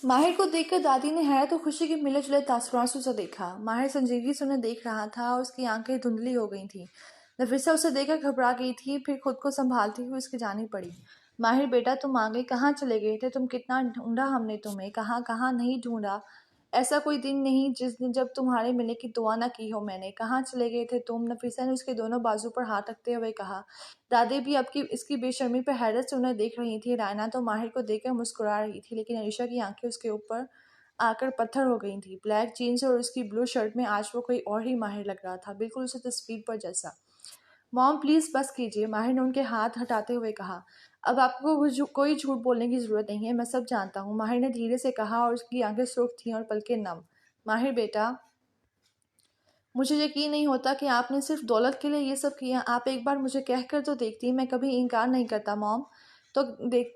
माहिर को देखकर दादी ने हैरत और खुशी के मिले जुले तासुरां से उसे देखा। माहिर संजीदगी से उन्हें देख रहा था और उसकी आंखें धुंधली हो गई थीं। नफीसा उसे देखकर घबरा गई थी, फिर खुद को संभालती हुई उसकी जानी पड़ी। माहिर बेटा, तुम आ गए। कहाँ चले गए थे तुम? कितना ढूंढा हमने तुम्हें। कहाँ कहाँ नहीं ढूंढा। ऐसा कोई दिन नहीं जिस दिन जब तुम्हारे मिलने की दुआ न की हो मैंने। कहाँ चले गए थे तुम? नफीसा ने उसके दोनों बाजू पर हाथ रखते हुए कहा। दादी भी अब की इसकी बेशर्मी पर हैरत से उन्हें देख रही थी। रायना तो माहिर को देखकर मुस्कुरा रही थी, लेकिन अलीशा की आंखें उसके ऊपर आकर पत्थर हो गई थी। ब्लैक जीन्स और उसकी ब्लू शर्ट में आज वो कोई और ही माहिर लग रहा था, बिल्कुल उसे तस्वीर पर जैसा। मॉम प्लीज बस कीजिए, माहिर ने उनके हाथ हटाते हुए कहा। अब आपको कोई झूठ बोलने की जरूरत नहीं है, मैं सब जानता हूँ, माहिर ने धीरे से कहा और उसकी आंखें सुर्ख थीं और पलकें नम। माहिर बेटा, मुझे यकीन नहीं होता कि आपने सिर्फ दौलत के लिए ये सब किया। आप एक बार मुझे कहकर तो देखती, मैं कभी इनकार नहीं करता मॉम। तो देख,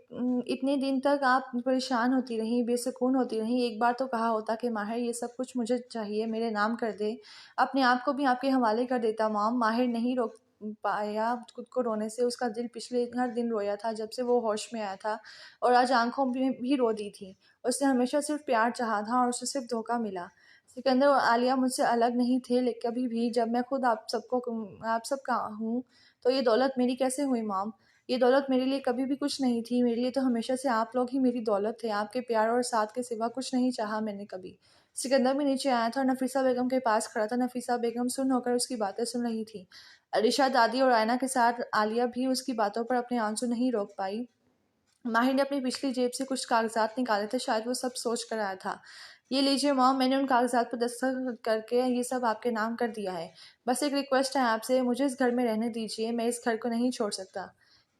इतने दिन तक आप परेशान होती रही, बेसुकून होती रही, एक बार तो कहा होता कि माहिर ये सब कुछ मुझे चाहिए, मेरे नाम कर दे। अपने आप को भी आपके हवाले कर देता मॉम। माहिर नहीं रोक पाया खुद को रोने से। उसका दिल पिछले हर दिन रोया था जब से वो होश में आया था, और आज आंखों में भी रो दी थी। उसने हमेशा सिर्फ प्यार चाहा था और उसे सिर्फ धोखा मिला। सिकंदर और आलिया मुझसे अलग नहीं थे, लेकिन कभी भी जब मैं खुद आप सबका हूँ, तो ये दौलत मेरी कैसे हुई मॉम? ये दौलत मेरे लिए कभी भी कुछ नहीं थी। मेरे लिए तो हमेशा से आप लोग ही मेरी दौलत थे। आपके प्यार और साथ के सिवा कुछ नहीं चाहा मैंने कभी। सिकंदर भी नीचे आया था और नफीसा बेगम के पास खड़ा था। नफीसा बेगम सुन होकर उसकी बातें सुन रही थी। अलीशा दादी और आयना के साथ आलिया भी उसकी बातों पर अपने आंसू नहीं रोक पाई। माहिर ने अपनी पिछली जेब से कुछ कागजात निकाले थे, शायद वो सब सोच कर आया था। ये लीजिए मॉम, मैंने उन कागजात पर दस्तखत करके ये सब आपके नाम कर दिया है। बस एक रिक्वेस्ट है आपसे, मुझे इस घर में रहने दीजिए, मैं इस घर को नहीं छोड़ सकता।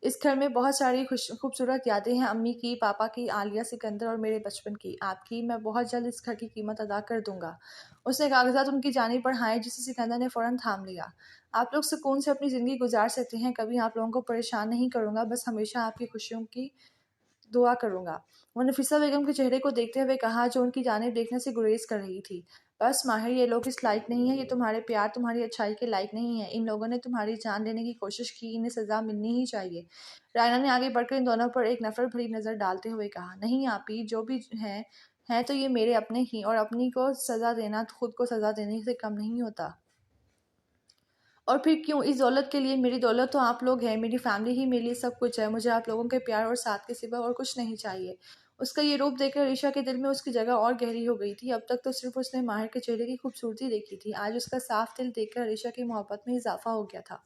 इस घर में बहुत सारी खूबसूरत यादें हैं, अम्मी की, पापा की, आलिया, सिकंदर और मेरे बचपन की, आपकी। मैं बहुत जल्द इस घर की कीमत अदा कर दूंगा। उसने कागजात उनकी जानिब बढ़ाए, जिसे सिकंदर ने फौरन थाम लिया। आप लोग सुकून से अपनी ज़िंदगी गुजार सकते हैं, कभी आप लोगों को परेशान नहीं करूंगा, बस हमेशा आपकी खुशियों की दुआ करूंगा। वो नफीसा बेगम के चेहरे को देखते हुए कहा, जो उनकी जानिब देखने से गुरेज कर रही थी। बस माहिर, ये लोग इस लायक नहीं है, ये तुम्हारे प्यार, तुम्हारी अच्छाई के लायक नहीं है। इन लोगों ने तुम्हारी जान लेने की कोशिश की, इन्हें सजा मिलनी ही चाहिए। रायना ने आगे बढ़कर इन दोनों पर एक नफरत भरी नजर डालते हुए कहा, नहीं आपी, जो भी हैं तो ये मेरे अपने ही, और अपनी को सजा देना खुद को सजा देने से कम नहीं होता। और फिर क्यों? इस दौलत के लिए? मेरी दौलत तो आप लोग हैं, मेरी फैमिली ही मेरे लिए सब कुछ है। मुझे आप लोगों के प्यार और साथ के सिवा और कुछ नहीं चाहिए। उसका ये रूप देखकर ईशा के दिल में उसकी जगह और गहरी हो गई थी। अब तक तो सिर्फ उसने माहिर के चेहरे की खूबसूरती देखी थी, आज उसका साफ दिल देखकर ईशा की मोहब्बत में इजाफा हो गया था।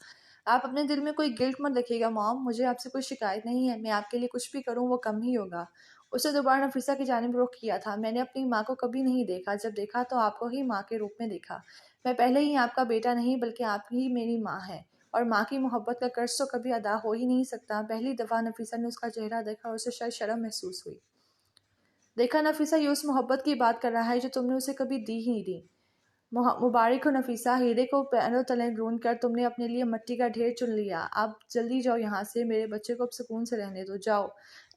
आप अपने दिल में कोई गिल्ट मत रखिएगा मॉम, मुझे आपसे कोई शिकायत नहीं है। मैं आपके लिए कुछ भी करूँ वो कम ही होगा। उसे दोबारा नफीसा की जानिब रुख किया था। मैंने अपनी माँ को कभी नहीं देखा, जब देखा तो आपको ही माँ के रूप में देखा। मैं पहले ही आपका बेटा नहीं, बल्कि आप ही मेरी माँ है, और माँ की मोहब्बत का कर्ज तो कभी अदा हो ही नहीं सकता। पहली दफ़ा नफीसा ने उसका चेहरा देखा और उसे शायद शर्म महसूस हुई। देखा नफीसा, ये उस मोहब्बत की बात कर रहा है जो तुमने उसे कभी दी ही नहीं दी। मुबारक हो नफीसा, हीरे को पैरों तले ढूंढ कर तुमने अपने लिए मिट्टी का ढेर चुन लिया। आप जल्दी जाओ यहाँ से, मेरे बच्चे को अब सुकून से रहने दो, जाओ।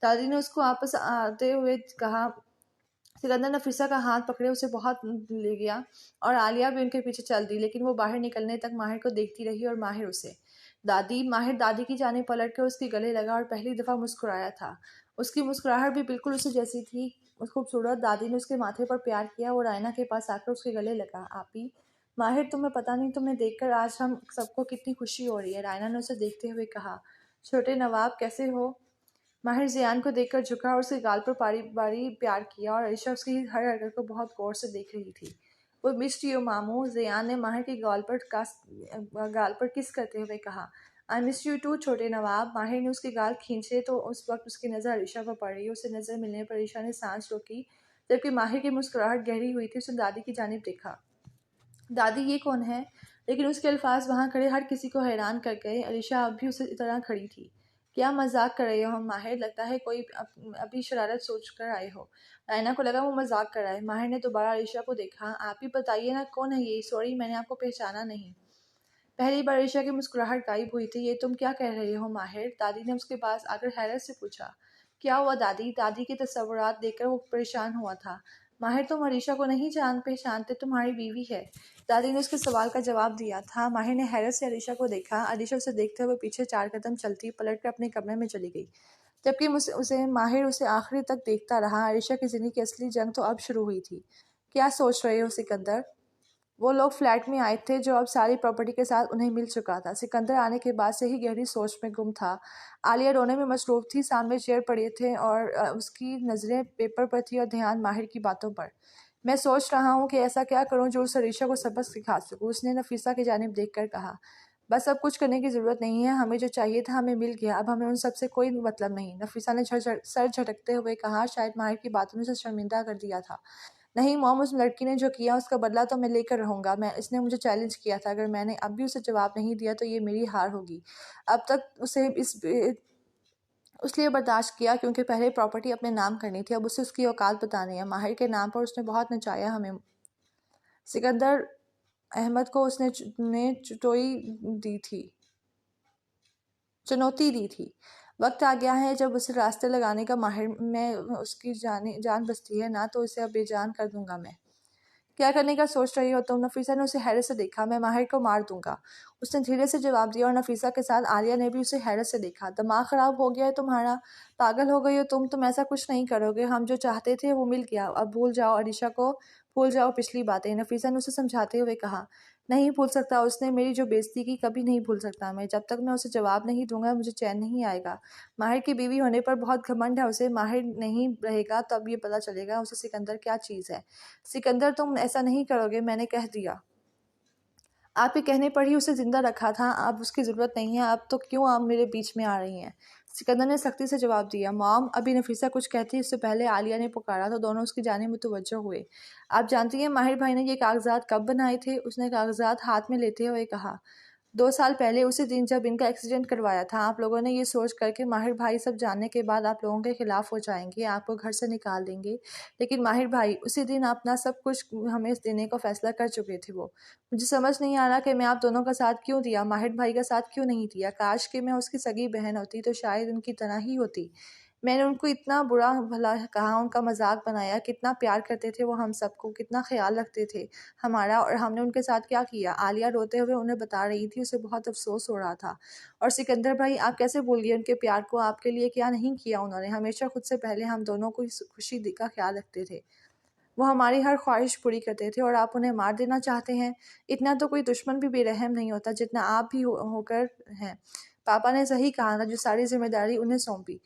दादी ने उसको वापस आते हुए कहा। सिकंदर नफीसा का हाथ पकड़े उसे बहुत ले गया, और आलिया भी उनके पीछे चल दी, लेकिन वो बाहर निकलने तक माहिर को देखती रही, और माहिर उसे। माहिर दादी की जाने पलट कर उसके गले लगा और पहली दफा मुस्कुराया था। उसकी मुस्कुराहट भी बिल्कुल उसे जैसी थी, उस खूबसूरत। दादी ने उसके माथे पर प्यार किया और आयना के पास आकर उसके गले लगा। आपी, माहिर, तुम्हें पता नहीं, तुम्हें देखकर आज हम सबको कितनी खुशी हो रही है, रायना ने उसे देखते हुए कहा। छोटे नवाब कैसे हो? माहिर ज़ियान को देखकर झुका और उसके गाल पर बारी बारी प्यार किया, और आयशा उसकी हर हरकत को बहुत गौर से देख रही थी। वो मिस्ड यू मामू, ज़ियान ने माहिर के गाल पर किस करते हुए कहा। आई मिस यू टू छोटे नवाब। माहिर ने उसके गाल खींचे तो उस वक्त उसकी नज़र अलीशा पर पड़ रही। उसे नज़र मिलने पर अलीशा ने सांस रोकी, जबकि माहिर की मुस्कुराहट गहरी हुई थी। उसने दादी की जानिब देखा। दादी, ये कौन है? लेकिन उसके अल्फाज वहां खड़े हर किसी को हैरान कर गए। अलीशा अब भी उसी तरह खड़ी थी। क्या मजाक कर रहे हो हम माहिर? लगता है कोई अभी शरारत सोच कर आए हो। रायना को लगा वो मजाक कर रहा है। माहिर ने दोबारा अलीशा को देखा। आप ही बताइए ना, कौन है ये? सॉरी, मैंने आपको पहचाना नहीं। पहली बार अलीशा की मुस्कुराहट गायब हुई थी। ये तुम क्या कह रहे हो माहिर? दादी ने उसके पास आकर हैरत से पूछा। क्या हुआ दादी? दादी के तस्वुरात देखकर वो परेशान हुआ था। माहिर, तुम अलीशा को नहीं जान पहचानते, तुम्हारी बीवी है। दादी ने उसके सवाल का जवाब दिया था। माहिर ने हैरत से अलीशा को देखा। अलीशा उसे देखते हुए पीछे 4 कदम चलती पलट कर अपने कमरे में चली गई। जबकि उसे माहिर उसे आखिरी तक देखता रहा। आरिशा की ज़िंदगी की असली जंग तो अब शुरू हुई थी। क्या सोच रहे हो सिकंदर? वो लोग फ्लैट में आए थे जो अब सारी प्रॉपर्टी के साथ उन्हें मिल चुका था। सिकंदर आने के बाद से ही गहरी सोच में गुम था। आलिया रोने में मसरूफ थी, सामने चेयर पड़े थे और उसकी नज़रें पेपर पर थी और ध्यान माहिर की बातों पर। मैं सोच रहा हूँ कि ऐसा क्या करूँ जो उस अरीशा को सबक सिखा सकूँ, उसने नफीसा की जानिब देखकर कहा। बस अब कुछ करने की ज़रूरत नहीं है, हमें जो चाहिए था हमें मिल गया, अब हमें उन सब से कोई मतलब नहीं। नफीसा ने सर झटकते हुए कहा। शायद माहिर की बातों ने उसे शर्मिंदा कर दिया था। नहीं मॉम, उस लड़की ने जो किया उसका बदला तो मैं लेकर रहूँगा। इसने मुझे चैलेंज किया था, अगर मैंने अब भी उसे जवाब नहीं दिया तो ये मेरी हार होगी। अब तक उसे इसलिए बर्दाश्त किया क्योंकि पहले प्रॉपर्टी अपने नाम करनी थी, अब उसे उसकी औकात बतानी है। माहिर के नाम पर उसने बहुत नचाया हमें। सिकंदर अहमद को उसने चुनौती दी थी। वक्त आ गया है जब उसे रास्ते लगाने का। माहिर में उसकी जान बसती है ना, तो उसे अब बेजान कर दूंगा मैं। क्या करने का सोच रही हो तुम? नफीसा ने उसे हैरत से देखा। मैं माहिर को मार दूंगा, उसने धीरे से जवाब दिया और नफीसा के साथ आलिया ने भी उसे हैरत से देखा। दिमाग खराब हो गया है तुम्हारा? पागल हो गई हो तुम ऐसा कुछ नहीं करोगे। हम जो चाहते थे वो मिल गया, अब भूल जाओ अरीशा को, भूल जाओ पिछली बातें। नफीसा ने उसे समझाते हुए कहा। नहीं भूल सकता, उसने मेरी जो बेइज्जती की कभी नहीं भूल सकता मैं। जब तक मैं उसे जवाब नहीं दूंगा मुझे चैन नहीं आएगा। माहिर की बीवी होने पर बहुत घमंड है उसे। माहिर नहीं रहेगा तो अब ये पता चलेगा उसे सिकंदर क्या चीज़ है। सिकंदर तुम ऐसा नहीं करोगे, मैंने कह दिया। आपके कहने पर ही उसे जिंदा रखा था, अब उसकी ज़रूरत नहीं है। अब तो क्यों आप मेरे बीच में आ रही हैं? सिकंदर ने सख्ती से जवाब दिया। मॉम, अभी नफीसा कुछ कहती उससे पहले आलिया ने पुकारा तो दोनों उसकी जानिब मुतवज्जो हुए। आप जानती हैं माहिर भाई ने ये कागजात कब बनाए थे? उसने कागजात हाथ में लेते हुए कहा। 2 साल पहले, उसी दिन जब इनका एक्सीडेंट करवाया था। आप लोगों ने ये सोच करके माहिर भाई सब जानने के बाद आप लोगों के खिलाफ हो जाएंगे, आपको घर से निकाल देंगे। लेकिन माहिर भाई उसी दिन अपना सब कुछ हमें देने का फैसला कर चुके थे। वो मुझे समझ नहीं आ रहा कि मैं आप दोनों का साथ क्यों दिया, माहिर भाई का साथ क्यों नहीं दिया। काश कि मैं उसकी सगी बहन होती तो शायद उनकी तरह ही होती। मैंने उनको इतना बुरा भला कहा, उनका मजाक बनाया। कितना प्यार करते थे वो हम सबको, कितना ख्याल रखते थे हमारा, और हमने उनके साथ क्या किया। आलिया रोते हुए उन्हें बता रही थी, उसे बहुत अफसोस हो रहा था। और सिकंदर भाई, आप कैसे भूल गए उनके प्यार को? आपके लिए क्या नहीं किया उन्होंने? हमेशा खुद से पहले हम दोनों को खुशी का ख्याल रखते थे। वो हमारी हर ख्वाहिश पूरी करते थे और आप उन्हें मार देना चाहते हैं। इतना तो कोई दुश्मन भी बेरहम नहीं होता जितना आप भी होकर हैं। पापा ने सही कहा था, जो सारी जिम्मेदारी उन्हें सौंपी,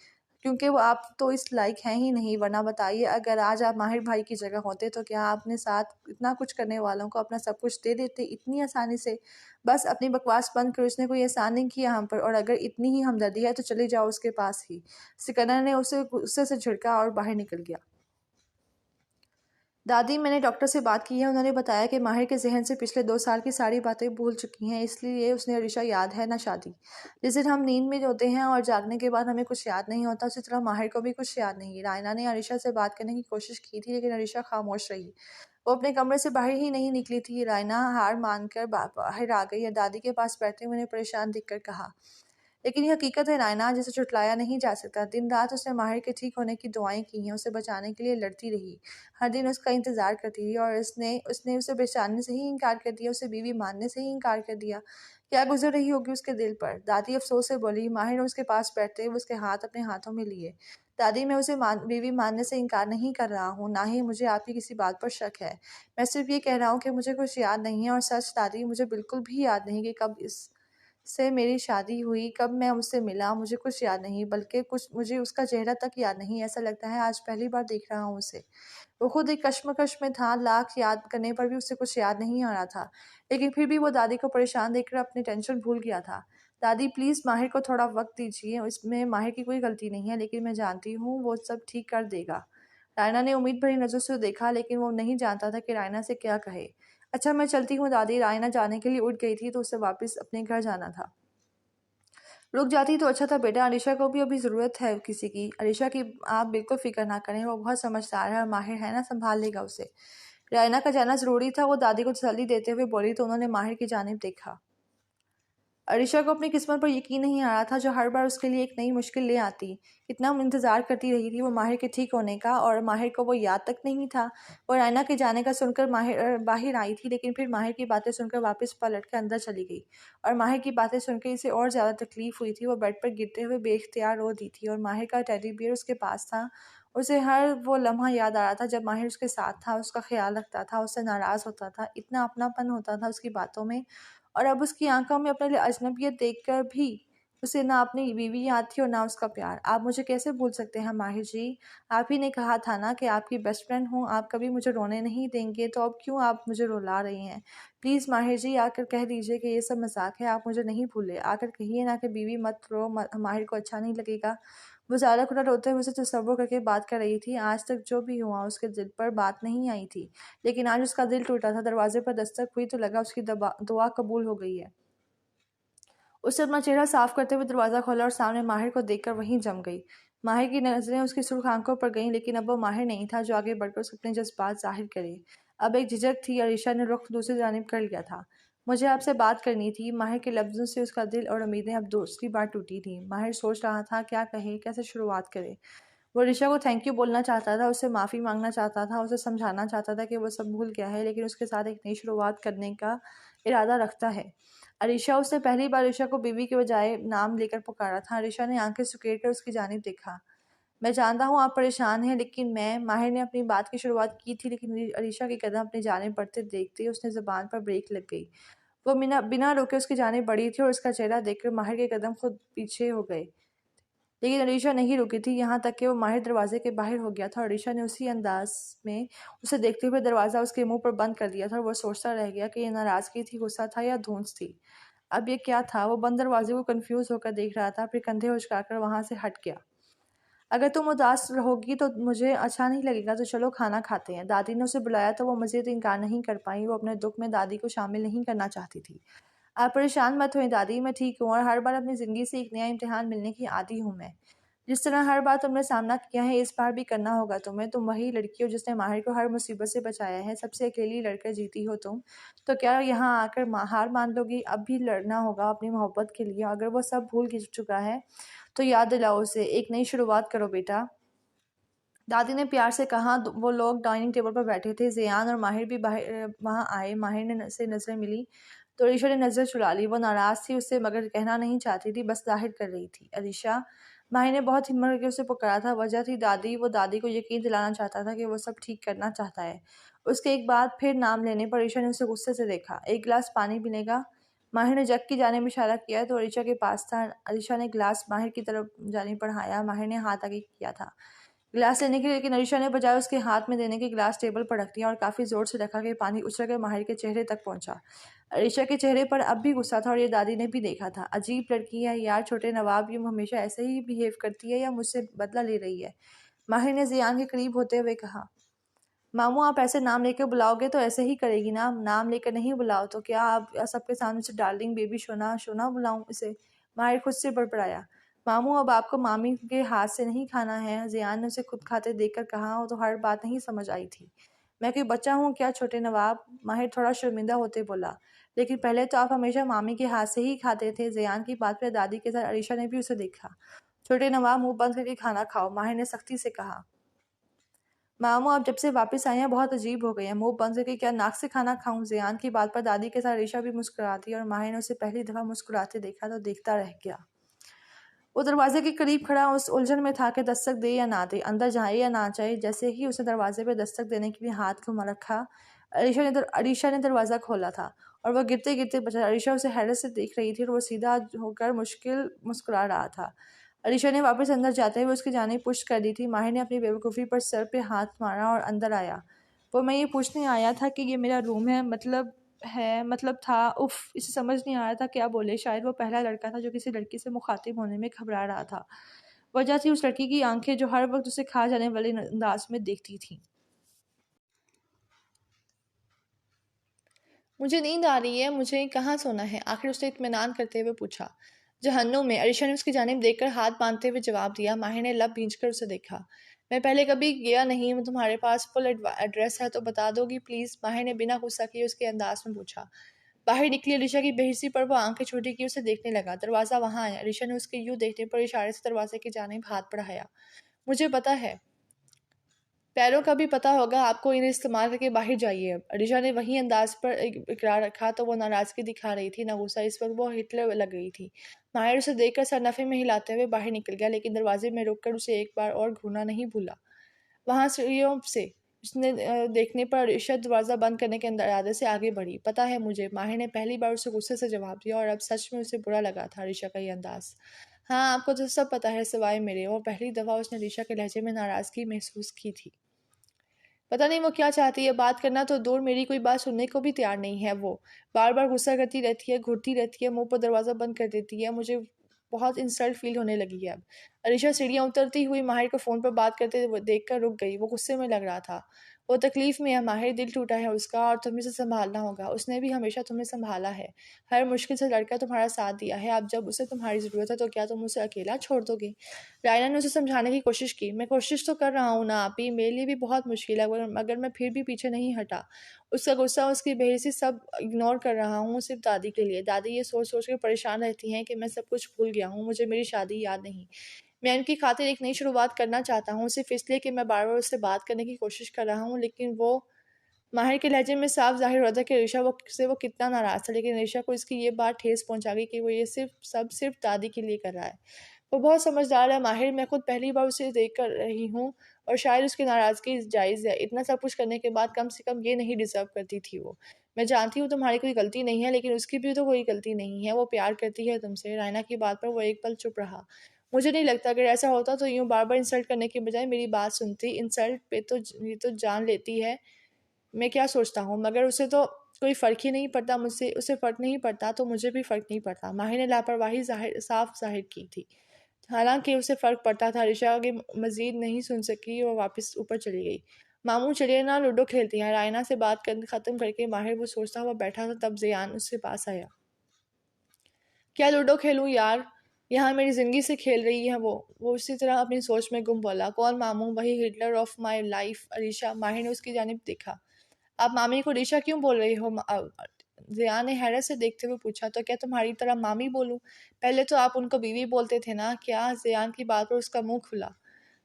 क्योंकि वो आप तो इस लायक हैं ही नहीं। वरना बताइए, अगर आज आप माहिर भाई की जगह होते तो क्या आप अपने साथ इतना कुछ करने वालों को अपना सब कुछ दे देते इतनी आसानी से? बस अपनी बकवास बंद कर, उसने कोई एहसान नहीं किया हम पर, और अगर इतनी ही हमदर्दी है तो चले जाओ उसके पास ही। सिकंदर ने उसे गुस्से से झिड़का और बाहर निकल गया। दादी, मैंने डॉक्टर से बात की है, उन्होंने बताया कि माहिर के जहन से पिछले 2 साल की सारी बातें भूल चुकी हैं, इसलिए उसने अरीशा याद है ना शादी। जिस दिन हम नींद में होते हैं और जागने के बाद हमें कुछ याद नहीं होता, उसी तरह माहिर को भी कुछ याद नहीं। रायना ने अरीशा से बात करने की कोशिश की थी, लेकिन अरीशा खामोश रही। वो अपने कमरे से बाहर ही नहीं निकली थी। रायना हार मानकर बाहर आ गई और दादी के पास बैठते हुए उन्हें परेशान दिखकर कहा। लेकिन ये हकीकत है रायना, जिसे झुटलाया नहीं जा सकता। दिन रात उसने माहिर के ठीक होने की दुआएं की हैं, उसे बचाने के लिए लड़ती रही, हर दिन उसका इंतजार करती रही, और उसने उसने उसे बेचाने से ही इनकार कर दिया, उसे बीवी मानने से ही इनकार कर दिया। क्या गुजर रही होगी उसके दिल पर? दादी अफसोस से बोली। माहिर ने उसके पास बैठते हुए उसके हाथ अपने हाथों में लिए। दादी, मैं उसे बीवी मानने से इनकार नहीं कर रहा हूँ, ना ही मुझे आपकी किसी बात पर शक है। मैं सिर्फ ये कह रहा हूँ कि मुझे कुछ याद नहीं है। और सच दादी, मुझे बिल्कुल भी याद नहीं कि कब इस से मेरी शादी हुई, कब मैं उससे मिला, मुझे कुछ याद नहीं। बल्कि कुछ मुझे उसका चेहरा तक याद नहीं। ऐसा लगता है आज पहली बार देख रहा हूँ उसे। वो खुद एक कश्मकश में था, लाख याद करने पर भी उससे कुछ याद नहीं आ रहा था। लेकिन फिर भी वो दादी को परेशान देखकर अपनी टेंशन भूल गया था। दादी प्लीज़ माहिर को थोड़ा वक्त दीजिए, इसमें माहिर की कोई गलती नहीं है, लेकिन मैं जानती हूँ वो सब ठीक कर देगा। रायना ने उम्मीद भरी नज़र से देखा, लेकिन वो नहीं जानता था कि रायना से क्या कहे। अच्छा, मैं चलती हूँ दादी। रायना जाने के लिए उठ गई थी तो उसे वापस अपने घर जाना था। रुक जाती तो अच्छा था बेटा, अलीशा को भी अभी ज़रूरत है किसी की। अलीशा की आप बिल्कुल फिक्र ना करें, वो बहुत समझदार है और माहिर है ना, संभाल लेगा उसे। रायना का जाना ज़रूरी था, वो दादी को तसल्ली देते हुए बोली तो उन्होंने माहिर की जानिब देखा। अरीशा को अपनी किस्मत पर यकीन नहीं आ रहा था जो हर बार उसके लिए एक नई मुश्किल ले आती। इतना इंतज़ार करती रही थी वो माहिर के ठीक होने का, और माहिर को वो याद तक नहीं था। वो रायना के जाने का सुनकर माहिर बाहर आई थी, लेकिन फिर माहिर की बातें सुनकर वापस पलट कर अंदर चली गई। और माहिर की बातें सुनकर इसे और ज़्यादा तकलीफ हुई थी। वो बेड पर गिरते हुए बेख्तियार रो दी थी, और माहिर का टेडी बियर उसके पास था। उसे हर वो लम्हा याद आ रहा था जब माहिर उसके साथ था, उसका ख्याल रखता था, उससे नाराज़ होता था। इतना अपनापन होता था उसकी बातों में। और अब उसकी आंखों में अपने लिए अजनबियत देखकर भी उसे ना अपनी बीवी याद थी और ना उसका प्यार। आप मुझे कैसे भूल सकते हैं माहिर जी? आप ही ने कहा था ना कि आपकी बेस्ट फ्रेंड हूँ, आप कभी मुझे रोने नहीं देंगे, तो अब क्यों आप मुझे रुला रही हैं? प्लीज़ माहिर जी, आकर कह दीजिए कि ये सब मजाक है, आप मुझे नहीं भूले। आकर कहिए ना कि बीवी मत रो, माहिर को अच्छा नहीं लगेगा। वो ज़्यादा खुला रोते हुए उसे तसव्वुर करके बात कर रही थी। आज तक जो भी हुआ उसके दिल पर बात नहीं आई थी, लेकिन आज उसका दिल टूटा था। दरवाजे पर दस्तक हुई तो लगा उसकी दुआ कबूल हो गई है। उसने अपना चेहरा साफ करते हुए दरवाज़ा खोला और सामने माहिर को देखकर वहीं जम गई। माहिर की नज़रें उसकी सुर्ख आंखों पर गईं, लेकिन अब वो माहिर नहीं था जो आगे बढ़कर उसके अपने जज्बात जाहिर करे। अब एक झिझक थी। अरीशा ने रुख दूसरी जानिब कर लिया था। मुझे आपसे बात करनी थी। माहिर के लफ्ज़ों से उसका दिल और उम्मीदें अब दूसरी बार टूटी थी। माहिर सोच रहा था क्या कहे, कैसे शुरुआत करे। वो ऋषा को थैंक यू बोलना चाहता था, उससे माफ़ी मांगना चाहता था, उसे समझाना चाहता था कि वो सब भूल गया है, लेकिन उसके साथ एक नई शुरुआत करने का इरादा रखता है। अरीशा, उसने पहली बार अरीशा को बीवी के बजाय नाम लेकर पुकारा था। अरीशा ने आंखें सुकेड़ कर उसकी जानिब देखा। मैं जानता हूँ आप परेशान हैं, लेकिन मैं माहिर ने अपनी बात की शुरुआत की थी, लेकिन अरीशा के कदम अपनी जानिब बढ़ते देखते ही उसने ज़बान पर ब्रेक लग गई। वो बिना बिना रुके उसकी जानिब बढ़ी थी और उसका चेहरा देखकर माहिर के कदम खुद पीछे हो गए। लेकिन अलीशा नहीं रुकी थी, यहाँ तक कि वो माहिर दरवाजे के बाहर हो गया था और अलीशा ने उसी अंदाज में उसे देखते हुए दरवाज़ा उसके मुंह पर बंद कर दिया था। और वो सोचता रह गया कि ये नाराज़गी थी, गुस्सा था या धूंस थी। अब ये क्या था? वो बंद दरवाजे को कंफ्यूज होकर देख रहा था, फिर कंधे उचकाकर वहाँ से हट गया। अगर तुम उदास रहोगी तो मुझे अच्छा नहीं लगेगा, तो चलो खाना खाते हैं। दादी ने उसे बुलाया तो वो मज़ीद इनकार नहीं कर पाई। वो अपने दुख में दादी को शामिल नहीं करना चाहती थी। आप परेशान मत होएं दादी, मैं ठीक हूँ, और हर बार अपनी ज़िंदगी से एक नया इम्तिहान मिलने की आदी हूँ मैं। जिस तरह हर बार तुमने सामना किया है, इस बार भी करना होगा तुम्हें। तुम वही लड़की हो जिसने माहिर को हर मुसीबत से बचाया है, सबसे अकेली लड़कर जीती हो तुम। तो क्या यहाँ आकर हार मान लोगी? अब भी लड़ना होगा अपनी मोहब्बत के लिए। अगर वो सब भूल चुका है तो याद दिलाओ उसे, एक नई शुरुआत करो बेटा। दादी ने प्यार से कहा। वो लोग डाइनिंग टेबल पर बैठे थे। ज़ियान और माहिर भी बाहर वहाँ आए। माहिर ने से नज़रें मिली तो अलीशा ने नज़र चुरा ली। वो नाराज़ थी उससे, मगर कहना नहीं चाहती थी, बस ज़ाहिर कर रही थी। अलीशा, माहिर ने बहुत हिम्मत करके उसे पुकारा था। वजह थी दादी। वो दादी को यकीन दिलाना चाहता था कि वो सब ठीक करना चाहता है। उसके एक बार फिर नाम लेने पर अलीशा ने उसे गुस्से से देखा। एक गिलास पानी पीनेगा? माहिर ने जग की जानिब इशारा किया तो अलीशा के पास था। अलीशा ने गिलास माहिर की तरफ जानिब बढ़ाया। माहिर ने हाथ आगे किया था गिलास लेने के लिए, लेकिन अलीशा ने बजाय उसके हाथ में देने के गिलास टेबल पर रख दिया और काफ़ी ज़ोर से रखा कि पानी उछल कर माहिर के चेहरे तक पहुंचा। अलीशा के चेहरे पर अब भी गुस्सा था और ये दादी ने भी देखा था। अजीब लड़की है यार, छोटे नवाब यूँ हमेशा ऐसे ही बिहेव करती है या मुझसे बदला ले रही है? माहिर ने जियान के करीब होते हुए कहा। मामू, आप ऐसे नाम लेकर बुलाओगे तो ऐसे ही करेगी ना। नाम लेकर नहीं बुलाओ तो क्या आप सबके सामने से डार्लिंग, बेबी, शोना शोना बुलाऊं इसे? माहिर खुद से बड़बड़ाया। मामू, अब आपको मामी के हाथ से नहीं खाना है। जियान ने उसे खुद खाते देखकर कहा। वो तो हर बात नहीं समझ आई थी। मैं कोई बच्चा हूँ क्या छोटे नवाब? माहिर थोड़ा शर्मिंदा होते बोला। लेकिन पहले तो आप हमेशा मामी के हाथ से ही खाते थे। जियान की बात पर दादी के साथ अरीशा ने भी उसे देखा। छोटे नवाब, मुंह बंद करके खाना खाओ, माहिर ने सख्ती से कहा। मामू, आप जब से वापस आए हैं बहुत अजीब हो गए हैं। मुंह बंद करके क्या नाक से खाना खाऊं? जियान की बात पर दादी के साथ ऋषा भी मुस्कुराती और माहिर ने उसे पहली दफा मुस्कुराते देखा तो देखता रह गया। वो दरवाजे के करीब खड़ा उस उलझन में था कि दस्तक दे या ना दे, अंदर जाए या ना जाए। जैसे ही उसने दरवाजे पर दस्तक देने के लिए हाथ घुमा रखा, अरीशा ने दरवाज़ा खोला था और वह गिरते गिरते बचा। अरीशा उसे हैरत से देख रही थी और वह सीधा होकर मुश्किल मुस्कुरा रहा था। अरीशा ने वापस अंदर जाते हुए उसकी जानिब पुश कर दी थी। माहिर ने अपनी बेवकूफ़ी पर सर पे हाथ मारा और अंदर आया। वो, मैं ये पूछने आया था कि ये मेरा रूम मतलब था। उफ, इसे समझ नहीं आ रहा था क्या बोले। शायद वो पहला लड़का था जो किसी लड़की से मुखातिब होने में घबरा रहा था। वजह थी उस लड़की की आंखें जो हर वक्त उसे खा जाने वाले अंदाज में देखती थी। मुझे नींद आ रही है, मुझे कहाँ सोना है? आखिर उसने इत्मीनान करते हुए पूछा। जहन्नुम में, अरीशा ने उसकी जानिब देखकर हाथ बांधते हुए जवाब दिया। माहिर ने लब भींचकर उसे देखा। मैं पहले कभी गया नहीं हूँ, तुम्हारे पास फुल एड्रेस है तो बता दोगी प्लीज़? माहिर ने बिना गुस्सा किए उसके अंदाज में पूछा। बाहर निकली अलीशा की बेहिस्सी पर वो आंखें छोटी की उसे देखने लगा। दरवाज़ा वहाँ आया। अलीशा ने उसके यूँ देखने पर इशारे से दरवाजे की जानिब हाथ बढ़ाया। मुझे पता है, पैरों का भी पता होगा आपको, इन्हें इस्तेमाल करके बाहर जाइए अब। अलीशा ने वही अंदाज पर इकरार रखा तो वो नाराज़गी दिखा रही थी, न गुस्सा। इस वक्त वो हिटलर लग गई थी। माहिर उसे देखकर सरनफे में हिलाते हुए बाहर निकल गया, लेकिन दरवाजे में रुककर उसे एक बार और घूरना नहीं भूला। वहाँ सीढ़ियों से उसने देखने पर अलीशा दरवाज़ा बंद करने के इरादे से आगे बढ़ी। पता है मुझे, माहिर ने पहली बार उसे गुस्से से जवाब दिया, और अब सच में उसे बुरा लगा था अलीशा का ये अंदाज। हाँ, आपको तो सब पता है सिवाय मेरे। और पहली दफ़ा उसने अलीशा के लहजे में नाराज़गी महसूस की थी। पता नहीं वो क्या चाहती है, बात करना तो दूर, मेरी कोई बात सुनने को भी तैयार नहीं है। वो बार बार गुस्सा करती रहती है, घूरती रहती है, मुंह पर दरवाज़ा बंद कर देती है। मुझे बहुत इंसल्ट फील होने लगी है अब। अलीशा सीढ़ियाँ उतरती हुई माहिर को फ़ोन पर बात करते देख कर रुक गई। वो गुस्से में लग रहा था। वो तकलीफ़ में है माहिर, दिल टूटा है उसका, और तुम्हें से संभालना होगा। उसने भी हमेशा तुम्हें संभाला है, हर मुश्किल से लड़कर तुम्हारा साथ दिया है। अब जब उसे तुम्हारी ज़रूरत है तो क्या तुम उसे अकेला छोड़ दोगे? रायना ने उसे समझाने की कोशिश की। मैं कोशिश तो कर रहा हूँ ना आपी, मेरे लिए भी बहुत मुश्किल है, मगर मैं फिर भी पीछे नहीं हटा। उसका गुस्सा, उसकी बेहिसी सब इग्नोर कर रहा हूँ सिर्फ दादी के लिए। दादी ये सोच सोच कर परेशान रहती हैं कि मैं सब कुछ भूल गया हूँ, मुझे मेरी शादी याद नहीं। मैं उनकी खातिर एक नई शुरुआत करना चाहता हूँ, सिर्फ इसलिए कि मैं बार बार उससे बात करने की कोशिश कर रहा हूँ। लेकिन वो, माहिर के लहजे में साफ जाहिर हो रहा था कि अलीशा वो कितना नाराज़ था, लेकिन अलीशा को इसकी ये बात ठेस पहुंचा गई कि वो ये सिर्फ दादी के लिए कर रहा है। वो बहुत समझदार है माहिर, मैं खुद पहली बार उसे देख कर रही हूँ, और शायद उसकी नाराज़गी जायज़ है। इतना सब कुछ करने के बाद कम से कम ये नहीं डिज़र्व करती थी वो। मैं जानती हूँ तुम्हारी कोई गलती नहीं है, लेकिन उसकी भी तो कोई गलती नहीं है। वो प्यार करती है तुमसे। रायना की बात पर वो एक पल चुप रहा। मुझे नहीं लगता अगर ऐसा होता तो यूँ बार बार इंसल्ट करने के बजाय मेरी बात सुनती। इंसल्ट पे तो ये तो जान लेती है मैं क्या सोचता हूँ, मगर उसे तो कोई फ़र्क ही नहीं पड़ता मुझसे। उसे फ़र्क नहीं पड़ता तो मुझे भी फ़र्क नहीं पड़ता। माहिर ने लापरवाही साफ ज़ाहिर की थी। हालांकि उसे फ़र्क पड़ता था। ऋषा आगे मज़ीद नहीं सुन सकी और वापस ऊपर चली गई। मामू चलिए ना, लूडो खेलती हैं। रायना से बात कर ख़त्म करके माहिर वो सोचता हुआ बैठा था, तब ज़ियान उसके पास आया। क्या लूडो खेलूं यार, यहाँ मेरी ज़िंदगी से खेल रही है वो उसी तरह अपनी सोच में गुम बोला। कौन मामू? वही Hitler of my life, Alisha. माहिर ने उसकी जानिब देखा। आप मामी को ऋषा क्यों बोल रही हो? ज़ियान ने हैरत से देखते हुए पूछा। तो क्या तुम्हारी तरह मामी बोलूं? पहले तो आप उनको बीवी बोलते थे ना? क्या? ज़ियान की बात पर उसका मुंह खुला।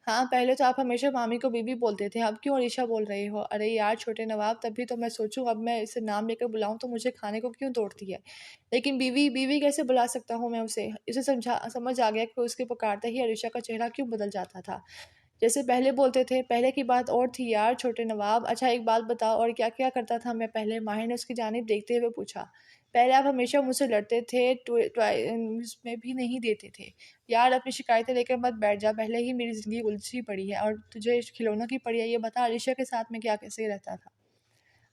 हाँ, पहले तो आप हमेशा मामी को बीवी बोलते थे, अब क्यों ऋषा बोल रहे हो? अरे यार छोटे नवाब, तभी तो मैं सोचूं अब मैं इसे नाम लेकर बुलाऊं तो मुझे खाने को क्यों तोड़ती है। लेकिन बीवी बीवी कैसे बुला सकता हूँ मैं उसे समझ आ गया कि उसके पुकारते ही अरीशा का चेहरा क्यों बदल जाता था। जैसे पहले बोलते थे, पहले की बात और थी यार छोटे नवाब। अच्छा एक बात बताओ, और क्या क्या करता था मैं पहले? माहिर ने उसकी जानिब देखते हुए पूछा। पहले आप हमेशा मुझसे लड़ते थे, में भी नहीं देते थे। यार अपनी शिकायतें लेकर मत बैठ जा, पहले ही मेरी ज़िंदगी उलझी पड़ी है और तुझे खिलौनों की पड़ी है। ये बता अलीशा के साथ में क्या कैसे रहता था?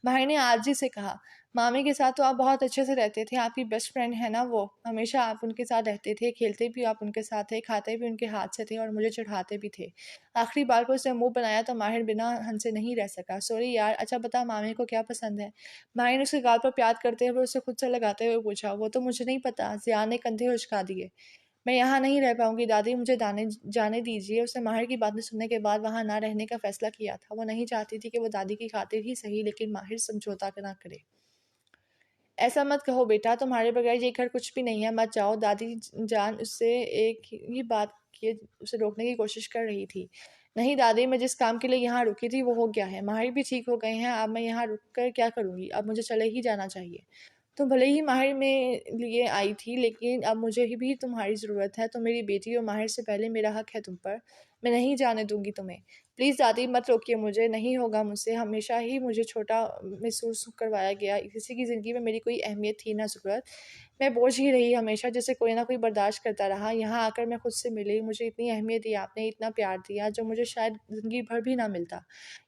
भाई ने आजी से कहा। मामी के साथ तो आप बहुत अच्छे से रहते थे, आपकी बेस्ट फ्रेंड है ना वो, हमेशा आप उनके साथ रहते थे, खेलते भी आप उनके साथ थे, खाते भी उनके हाथ से थे और मुझे चढ़ाते भी थे। आखिरी बार को उसने मुंह बनाया तो माहिर बिना हंसे नहीं रह सका। सॉरी यार, अच्छा बता मामी को क्या पसंद है? माहिर ने उसके गाल पर प्यार करते हुए उसे खुद से लगाते हुए पूछा। वो तो मुझे नहीं पता। जियान ने कंधे उचका दिए। मैं यहाँ नहीं रह पाऊंगी दादी, मुझे जाने दीजिए। उसने माहिर की बातें सुनने के बाद वहाँ ना रहने का फैसला किया था। वो नहीं चाहती थी कि वो दादी की खातिर ही सही, लेकिन माहिर समझौता ना करे। ऐसा मत कहो बेटा, तुम्हारे बगैर ये घर कुछ भी नहीं है, मत जाओ। दादी जान उससे एक ही बात किए उसे रोकने की कोशिश कर रही थी। नहीं दादी, मैं जिस काम के लिए यहाँ रुकी थी वो हो गया है, माहिर भी ठीक हो गए हैं, अब मैं यहाँ रुक कर क्या करूँगी? अब मुझे चले ही जाना चाहिए। तुम भले ही माहिर में लिए आई थी, लेकिन अब मुझे ही भी तुम्हारी ज़रूरत है। तुम मेरी बेटी और माहिर से पहले, मेरा हक है तुम पर। मैं नहीं जाने दूंगी तुम्हें। प्लीज़ दादी मत रोकिए मुझे, नहीं होगा मुझसे। हमेशा ही मुझे छोटा महसूस करवाया गया, किसी की ज़िंदगी में मेरी कोई अहमियत थी ना ज़रूरत। मैं बोझ ही रही हमेशा, जैसे कोई ना कोई बर्दाश्त करता रहा। यहाँ आकर मैं खुद से मिली, मुझे इतनी अहमियत दी आपने, इतना प्यार दिया जो मुझे शायद ज़िंदगी भर भी ना मिलता।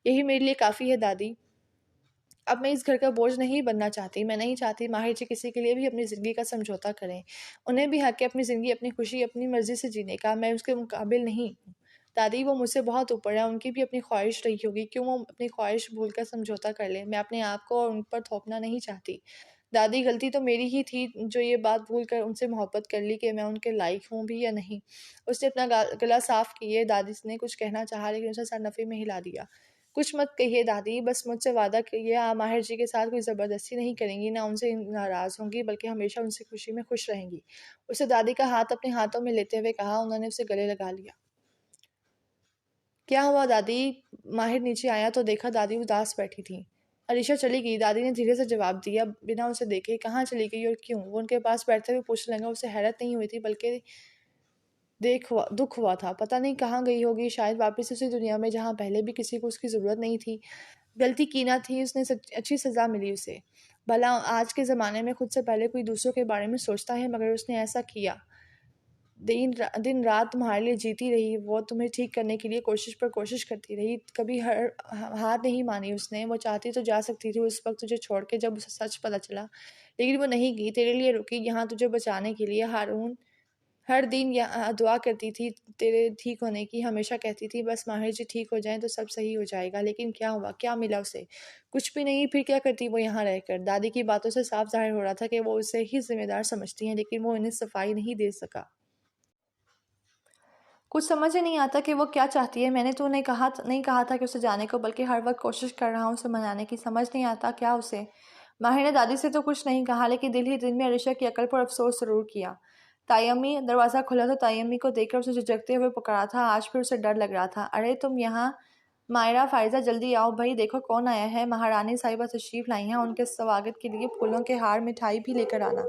यही मेरे लिए काफ़ी है दादी। अब मैं इस घर का बोझ नहीं बनना चाहती। मैं नहीं चाहती माहिर जी किसी के लिए भी अपनी ज़िंदगी का समझौता करें। उन्हें भी हक है अपनी ज़िंदगी, अपनी खुशी, अपनी मर्ज़ी से जीने का। मैं उसके मुकाबिल नहीं हूँ। दादी वो मुझसे बहुत ऊपर है, उनकी भी अपनी ख्वाहिश रही होगी। क्यों वो अपनी ख्वाहिश भूलकर समझौता कर लें? मैं अपने आप को और उन पर थोपना नहीं चाहती। दादी गलती तो मेरी ही थी जो ये बात भूल कर उनसे मोहब्बत कर ली कि मैं उनके लायक हूँ भी या नहीं। उसने अपना गला साफ किए। दादी ने कुछ कहना चाहा, लेकिन उसे सरनफी में हिला दिया। कुछ मत कहिए दादी, बस मुझसे वादा करिए आप माहिर जी के साथ कोई ज़बरदस्ती नहीं करेंगी, ना उनसे नाराज़ होंगी, बल्कि हमेशा उनकी खुशी में खुश रहेंगी। उसे दादी का हाथ अपने हाथों में लेते हुए कहा। उन्होंने उसे गले लगा लिया। क्या हुआ दादी? माहिर नीचे आया तो देखा दादी उदास बैठी थी। अलीशा चली गई, दादी ने धीरे से जवाब दिया, बिना उसे देखे। कहाँ चली गई और क्यों? वो उनके पास बैठते हुए पूछने लगा। उसे हैरत नहीं हुई थी, बल्कि दुख हुआ था। पता नहीं कहाँ गई होगी, शायद वापस उसी दुनिया में जहाँ पहले भी किसी को उसकी ज़रूरत नहीं थी। गलती की ना थी उसने, अच्छी सज़ा मिली उसे। भला आज के ज़माने में खुद से पहले कोई दूसरों के बारे में सोचता है, मगर उसने ऐसा किया। दिन रात तुम्हारे लिए जीती रही, वो तुम्हें ठीक करने के लिए कोशिश पर कोशिश करती रही, कभी हार नहीं मानी उसने। वो चाहती तो जा सकती थी उस वक्त तुझे छोड़ के, जब उसे सच पता चला, लेकिन वो नहीं गई, तेरे लिए रुकी यहाँ तुझे बचाने के लिए। हारून हर दिन दुआ करती थी तेरे ठीक होने की, हमेशा कहती थी बस माहिर जी ठीक हो जाएं तो सब सही हो जाएगा। लेकिन क्या हुआ? क्या मिला उसे? कुछ भी नहीं। फिर क्या करती वो यहाँ रहकर? दादी की बातों से साफ जाहिर हो रहा था कि वो उसे ही जिम्मेदार समझती हैं, लेकिन वो इन्हें सफाई नहीं दे सका। कुछ समझ ही नहीं आता कि वो क्या चाहती है। मैंने तो उन्हें नहीं कहा था कि उसे जाने को, बल्कि हर वक्त कोशिश कर रहा हूँ उसे मनाने की। समझ नहीं आता क्या उसे। माहिर ने दादी से तो कुछ नहीं कहा, लेकिन दिल ही दिल में अरीशा की अकल पर अफसोस जरूर किया। तायम्मी, दरवाज़ा खुला तो तायम्मी को देखकर उसे झिझकते हुए पुकारा था। आज फिर उसे डर लग रहा था। अरे तुम यहाँ! मायरा, फायजा, जल्दी आओ भाई, देखो कौन आया है। महारानी साहिबा तशरीफ लाई हैं, उनके स्वागत के लिए फूलों के हार, मिठाई भी लेकर आना।